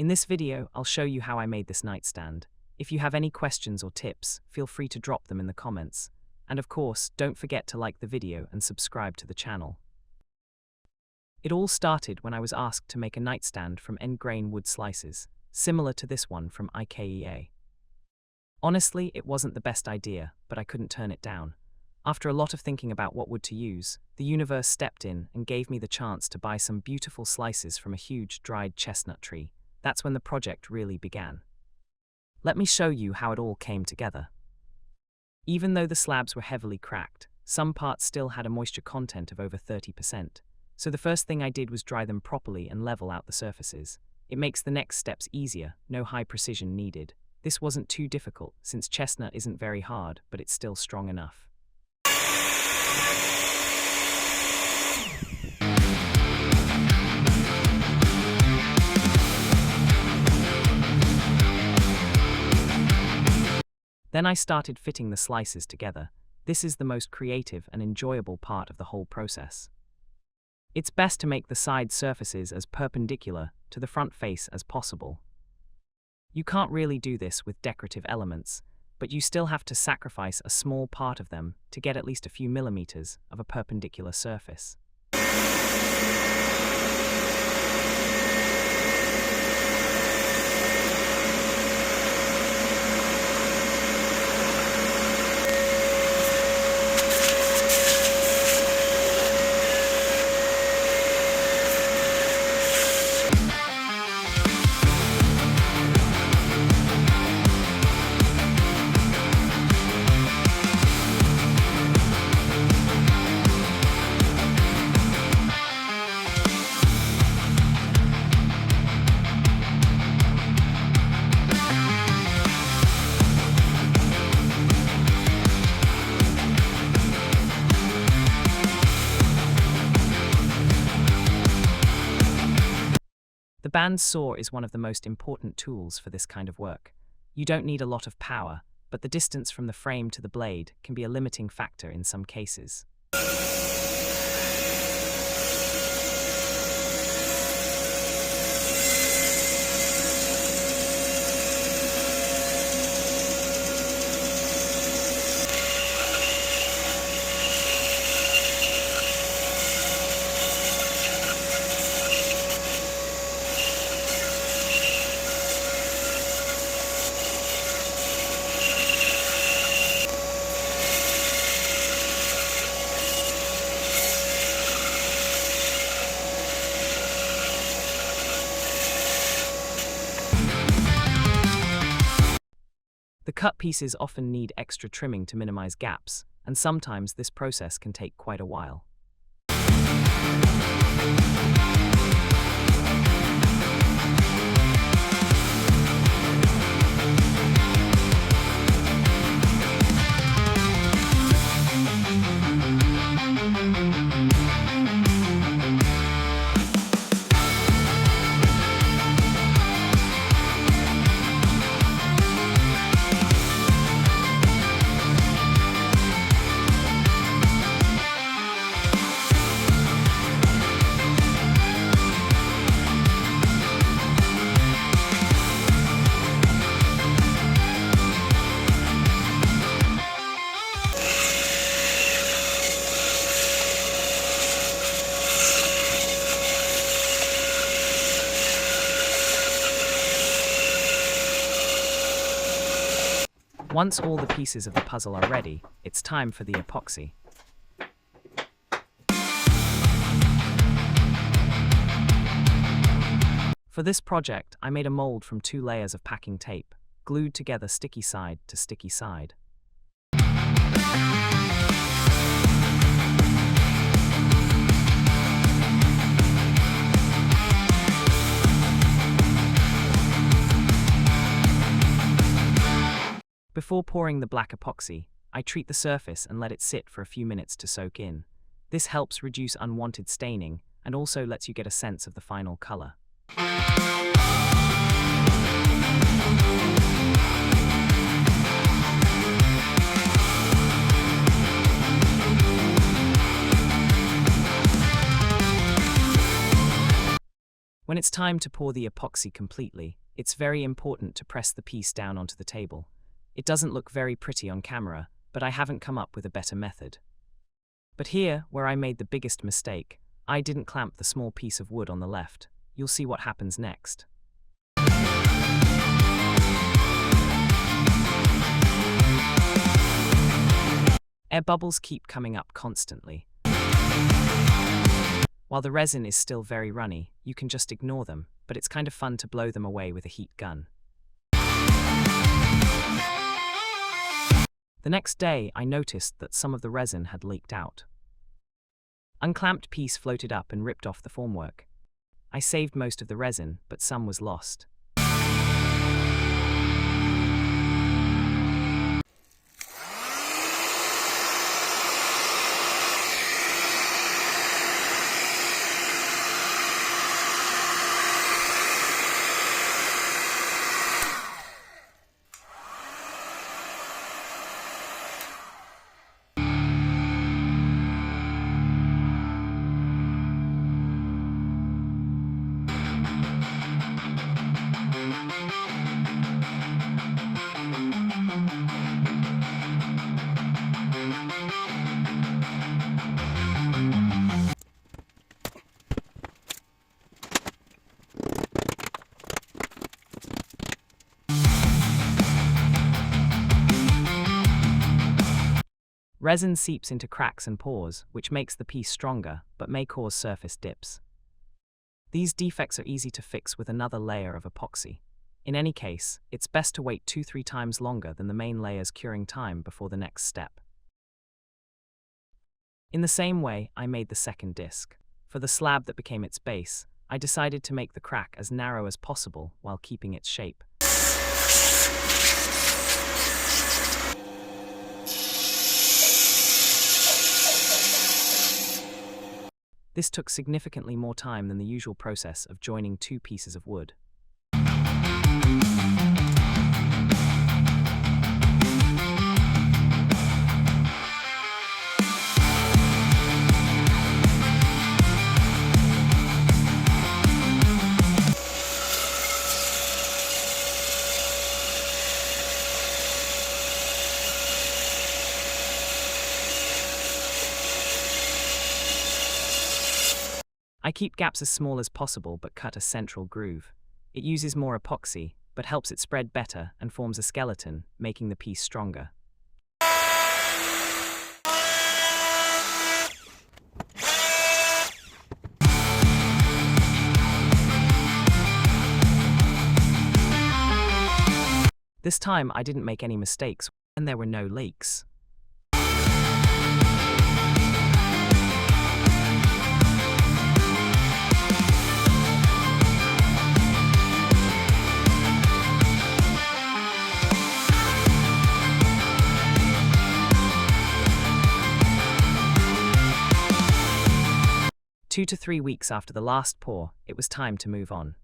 In this video, I'll show you how I made this nightstand. If you have any questions or tips, feel free to drop them in the comments. And of course, don't forget to like the video and subscribe to the channel. It all started when I was asked to make a nightstand from end-grain wood slices, similar to this one from IKEA. Honestly, it wasn't the best idea, but I couldn't turn it down. After a lot of thinking about what wood to use, the universe stepped in and gave me the chance to buy some beautiful slices from a huge dried chestnut tree. That's when the project really began. Let me show you how it all came together. Even though the slabs were heavily cracked, some parts still had a moisture content of over 30%. So the first thing I did was dry them properly and level out the surfaces. It makes the next steps easier, no high precision needed. This wasn't too difficult, since chestnut isn't very hard, but it's still strong enough. Then I started fitting the slices together. This is the most creative and enjoyable part of the whole process. It's best to make the side surfaces as perpendicular to the front face as possible. You can't really do this with decorative elements, but you still have to sacrifice a small part of them to get at least a few millimeters of a perpendicular surface. The bandsaw is one of the most important tools for this kind of work. You don't need a lot of power, but the distance from the frame to the blade can be a limiting factor in some cases. The cut pieces often need extra trimming to minimize gaps, and sometimes this process can take quite a while. Once all the pieces of the puzzle are ready, it's time for the epoxy. For this project, I made a mold from 2 layers of packing tape, glued together sticky side to sticky side. Before pouring the black epoxy, I treat the surface and let it sit for a few minutes to soak in. This helps reduce unwanted staining and also lets you get a sense of the final color. When When it's time to pour the epoxy completely, it's very important to press the piece down onto the table. It doesn't look very pretty on camera, but I haven't come up with a better method. But here, where I made the biggest mistake, I didn't clamp the small piece of wood on the left. You'll see what happens next. Air bubbles keep coming up constantly. While the resin is still very runny, you can just ignore them, but it's kind of fun to blow them away with a heat gun. The next day, I noticed that some of the resin had leaked out. Unclamped piece floated up and ripped off the formwork. I saved most of the resin, but some was lost. Resin seeps into cracks and pores, which makes the piece stronger, but may cause surface dips. These defects are easy to fix with another layer of epoxy. In any case, it's best to wait 2-3 times longer than the main layer's curing time before the next step. In the same way, I made the second disc. For the slab that became its base, I decided to make the crack as narrow as possible while keeping its shape. This took significantly more time than the usual process of joining two pieces of wood. I keep gaps as small as possible but cut a central groove. It uses more epoxy, but helps it spread better and forms a skeleton, making the piece stronger. This time I didn't make any mistakes, and there were no leaks. Two to 3 weeks after the last pour, it was time to move on.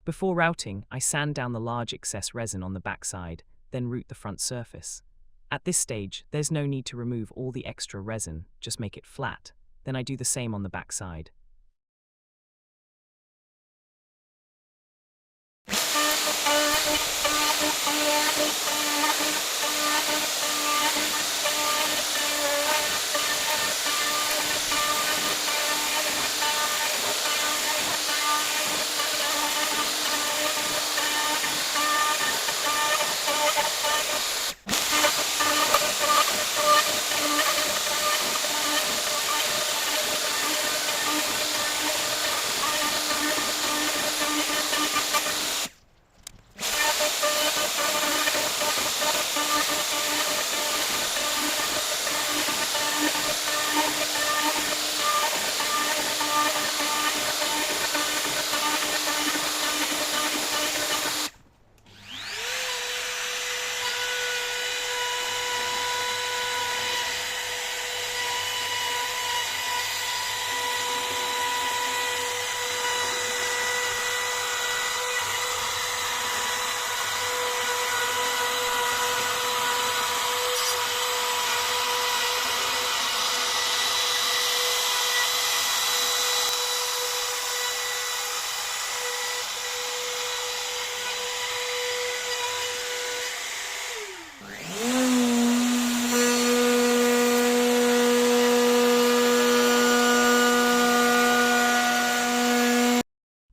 Before routing, I sand down the large excess resin on the backside, then route the front surface. At this stage, there's no need to remove all the extra resin, just make it flat. Then I do the same on the backside.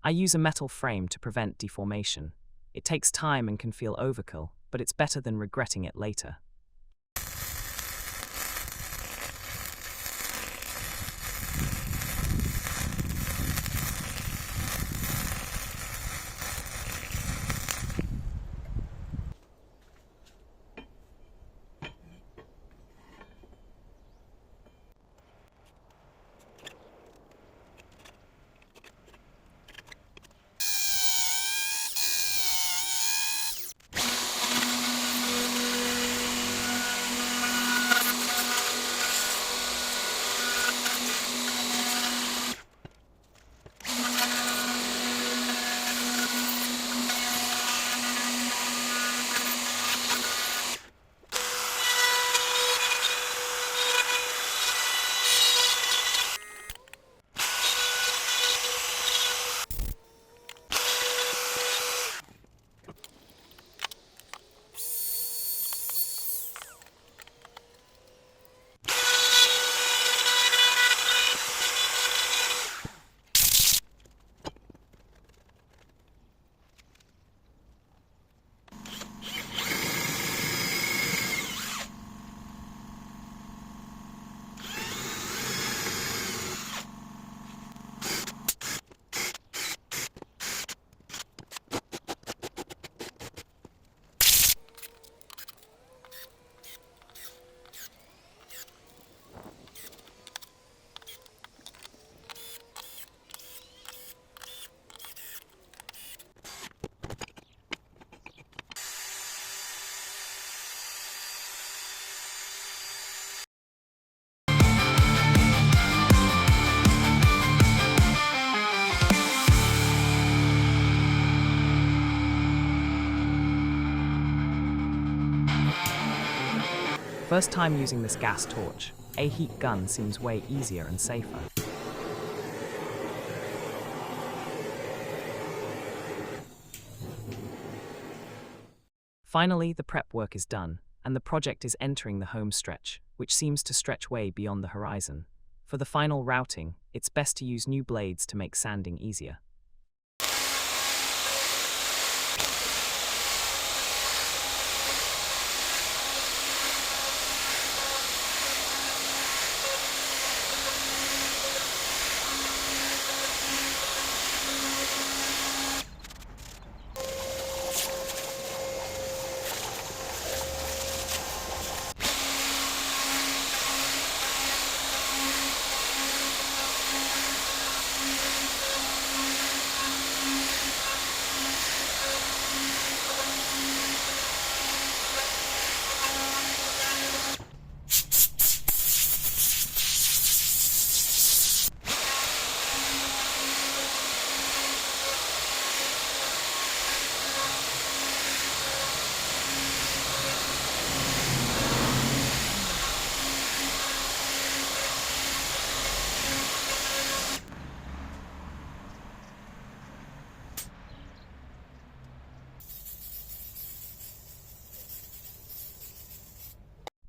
I use a metal frame to prevent deformation. It takes time and can feel overkill, but it's better than regretting it later. First time using this gas torch, a heat gun seems way easier and safer. Finally, the prep work is done, and the project is entering the home stretch, which seems to stretch way beyond the horizon. For the final routing, it's best to use new blades to make sanding easier.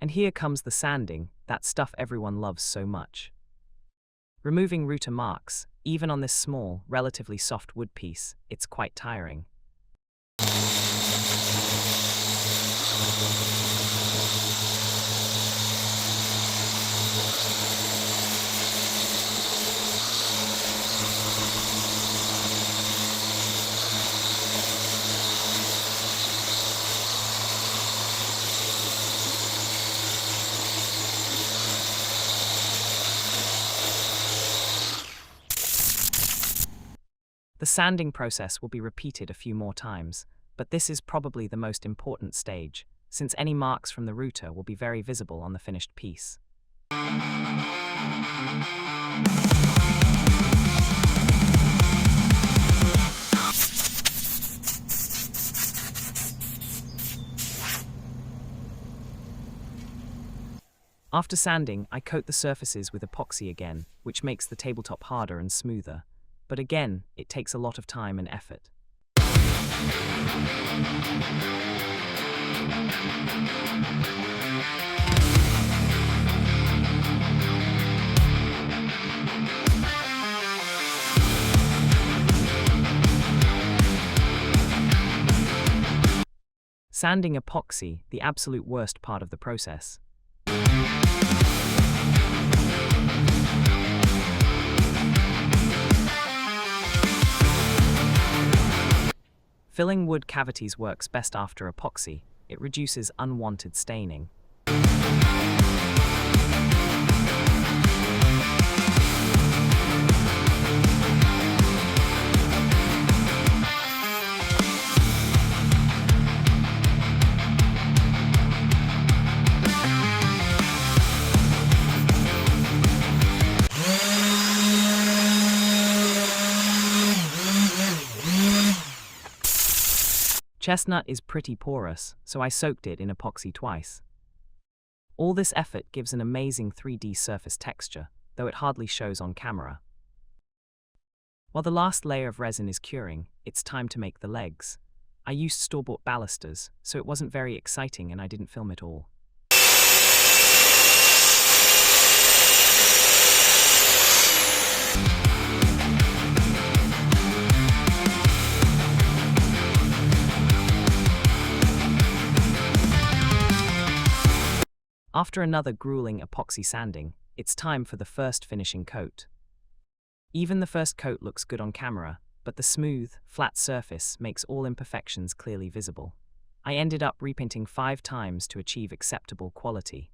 And here comes the sanding, that stuff everyone loves so much. Removing router marks, even on this small, relatively soft wood piece, it's quite tiring. The sanding process will be repeated a few more times, but this is probably the most important stage, since any marks from the router will be very visible on the finished piece. After sanding, I coat the surfaces with epoxy again, which makes the tabletop harder and smoother. But again, it takes a lot of time and effort. Sanding epoxy, the absolute worst part of the process. Filling wood cavities works best after epoxy. It reduces unwanted staining. Chestnut is pretty porous, so I soaked it in epoxy twice. All this effort gives an amazing 3D surface texture, though it hardly shows on camera. While the last layer of resin is curing, it's time to make the legs. I used store-bought balusters, so it wasn't very exciting and I didn't film it all. After another grueling epoxy sanding, it's time for the first finishing coat. Even the first coat looks good on camera, but the smooth, flat surface makes all imperfections clearly visible. I ended up repainting 5 times to achieve acceptable quality.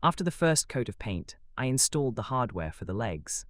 After the first coat of paint, I installed the hardware for the legs.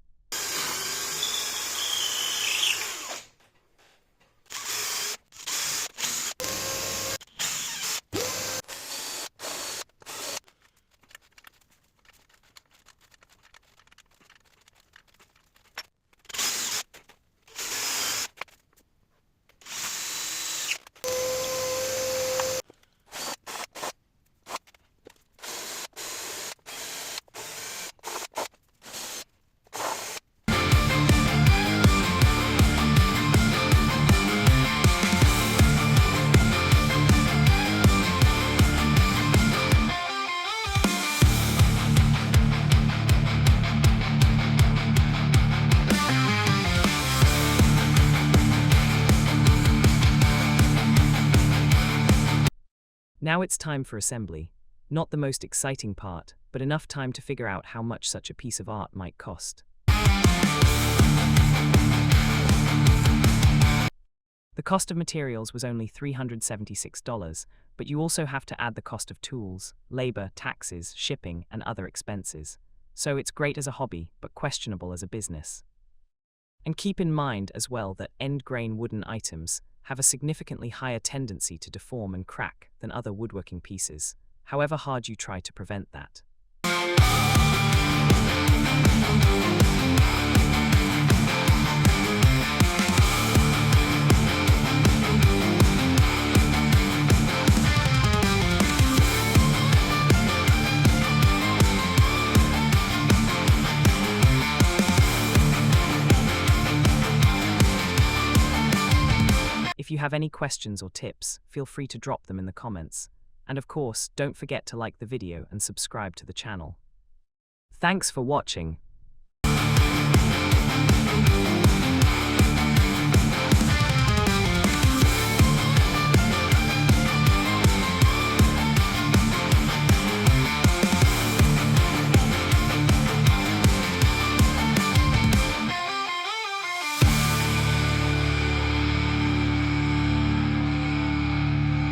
Now it's time for assembly. Not the most exciting part, but enough time to figure out how much such a piece of art might cost. The cost of materials was only $376, but you also have to add the cost of tools, labor, taxes, shipping, and other expenses. So it's great as a hobby, but questionable as a business. And keep in mind as well that end-grain wooden items have a significantly higher tendency to deform and crack than other woodworking pieces, however hard you try to prevent that. If you have any questions or tips, feel free to drop them in the comments. And of course, don't forget to like the video and subscribe to the channel. Thanks for watching.